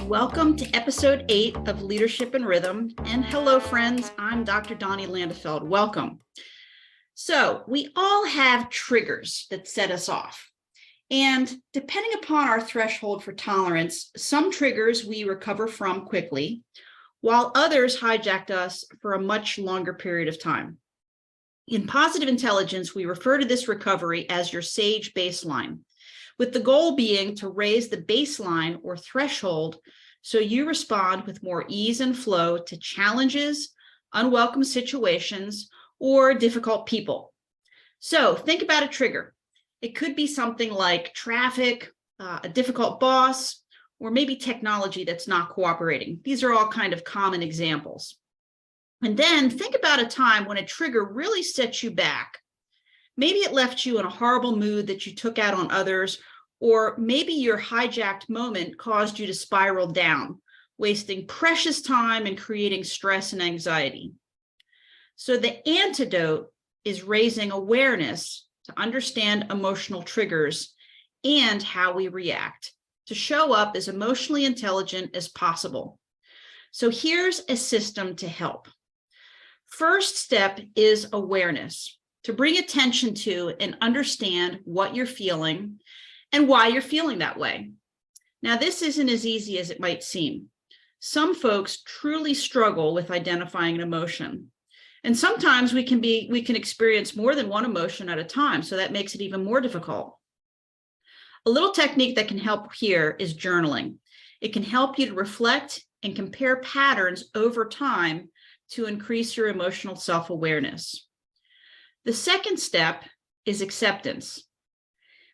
Welcome to episode 8 of Leadership and Rhythm. And hello, friends. I'm Dr. Donnie Landefeld. Welcome. So we all have triggers that set us off. And depending upon our threshold for tolerance, some triggers we recover from quickly, while others hijacked us for a much longer period of time. In positive intelligence, we refer to this recovery as your SAGE baseline, with the goal being to raise the baseline or threshold so you respond with more ease and flow to challenges, unwelcome situations, or difficult people. So think about a trigger. It could be something like traffic, a difficult boss, or maybe technology that's not cooperating. These are all kind of common examples. And then think about a time when a trigger really set you back. Maybe it left you in a horrible mood that you took out on others, or maybe your hijacked moment caused you to spiral down, wasting precious time and creating stress and anxiety. So the antidote is raising awareness to understand emotional triggers and how we react, to show up as emotionally intelligent as possible. So here's a system to help. First step is awareness, to bring attention to and understand what you're feeling and why you're feeling that way. Now, this isn't as easy as it might seem. Some folks truly struggle with identifying an emotion. And sometimes we can experience more than one emotion at a time, so that makes it even more difficult. A little technique that can help here is journaling. It can help you to reflect and compare patterns over time to increase your emotional self-awareness. The second step is acceptance,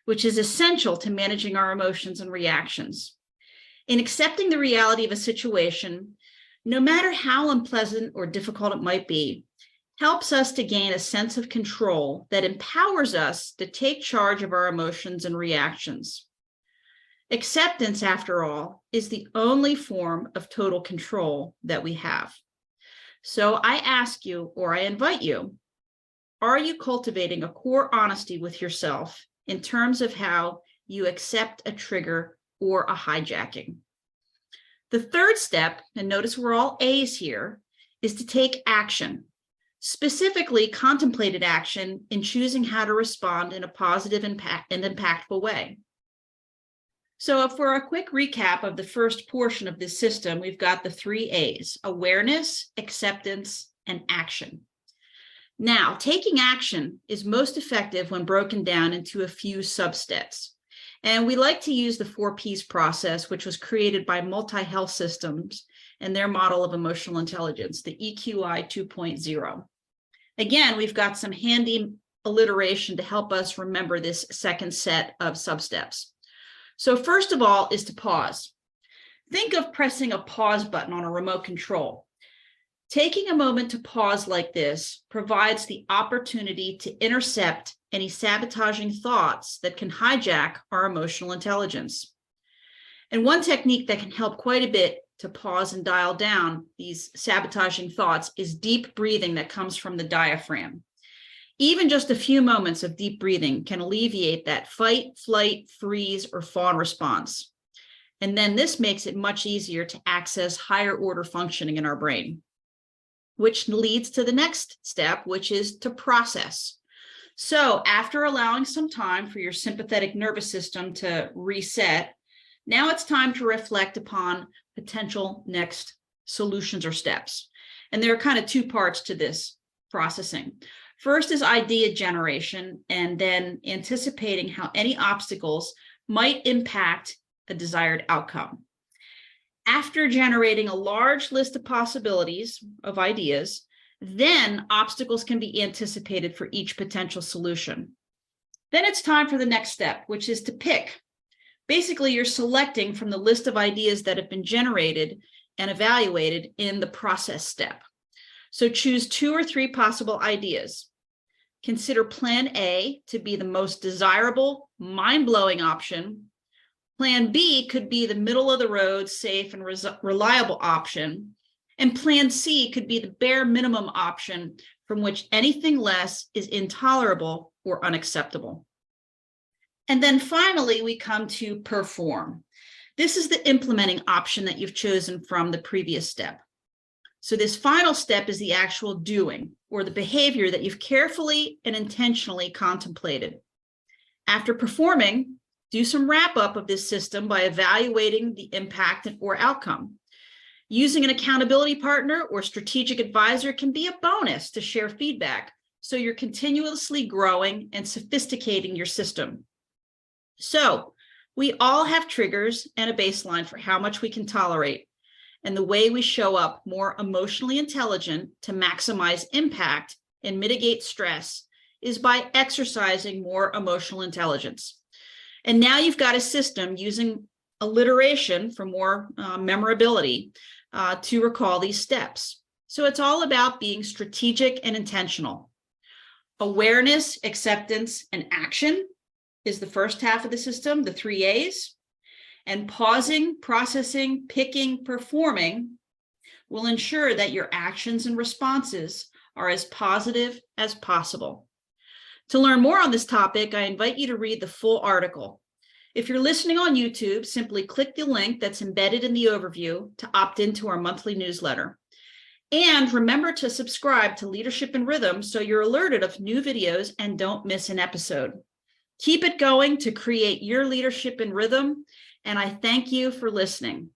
which is essential to managing our emotions and reactions. In accepting the reality of a situation, no matter how unpleasant or difficult it might be, helps us to gain a sense of control that empowers us to take charge of our emotions and reactions. Acceptance, after all, is the only form of total control that we have. So I ask you, or I invite you, are you cultivating a core honesty with yourself in terms of how you accept a trigger or a hijacking? The third step, and notice we're all A's here, is to take action, specifically contemplated action in choosing how to respond in a positive and impactful way. So for a quick recap of the first portion of this system, we've got the 3 A's: awareness, acceptance, and action. Now, taking action is most effective when broken down into a few sub-steps. And we like to use the 4 P's process, which was created by Multi-Health Systems and their model of emotional intelligence, the EQI 2.0. Again, we've got some handy alliteration to help us remember this second set of sub-steps. So first of all is to pause. Think of pressing a pause button on a remote control. Taking a moment to pause like this provides the opportunity to intercept any sabotaging thoughts that can hijack our emotional intelligence. And one technique that can help quite a bit to pause and dial down these sabotaging thoughts is deep breathing that comes from the diaphragm. Even just a few moments of deep breathing can alleviate that fight, flight, freeze, or fawn response. And then this makes it much easier to access higher order functioning in our brain, which leads to the next step, which is to process. So after allowing some time for your sympathetic nervous system to reset, now it's time to reflect upon potential next solutions or steps. And there are kind of 2 parts to this processing. First is idea generation, and then anticipating how any obstacles might impact a desired outcome. After generating a large list of possibilities of ideas, then obstacles can be anticipated for each potential solution. Then it's time for the next step, which is to pick. Basically, you're selecting from the list of ideas that have been generated and evaluated in the process step. So choose 2 or 3 possible ideas. Consider Plan A to be the most desirable, mind-blowing option. Plan B could be the middle of the road, safe and reliable option. And Plan C could be the bare minimum option from which anything less is intolerable or unacceptable. And then finally, we come to perform. This is the implementing option that you've chosen from the previous step. So this final step is the actual doing, or the behavior that you've carefully and intentionally contemplated. After performing, do some wrap up of this system by evaluating the impact or outcome. Using an accountability partner or strategic advisor can be a bonus to share feedback, so you're continuously growing and sophisticating your system. So we all have triggers and a baseline for how much we can tolerate. And the way we show up more emotionally intelligent to maximize impact and mitigate stress is by exercising more emotional intelligence. And now you've got a system using alliteration for more memorability to recall these steps. So it's all about being strategic and intentional. Awareness, acceptance, and action is the first half of the system, the 3 A's. And pausing, processing, picking, performing will ensure that your actions and responses are as positive as possible. To learn more on this topic, I invite you to read the full article. If you're listening on YouTube, simply click the link that's embedded in the overview to opt into our monthly newsletter. And remember to subscribe to Leadership in Rhythm so you're alerted of new videos and don't miss an episode. Keep it going to create your leadership in rhythm, and I thank you for listening.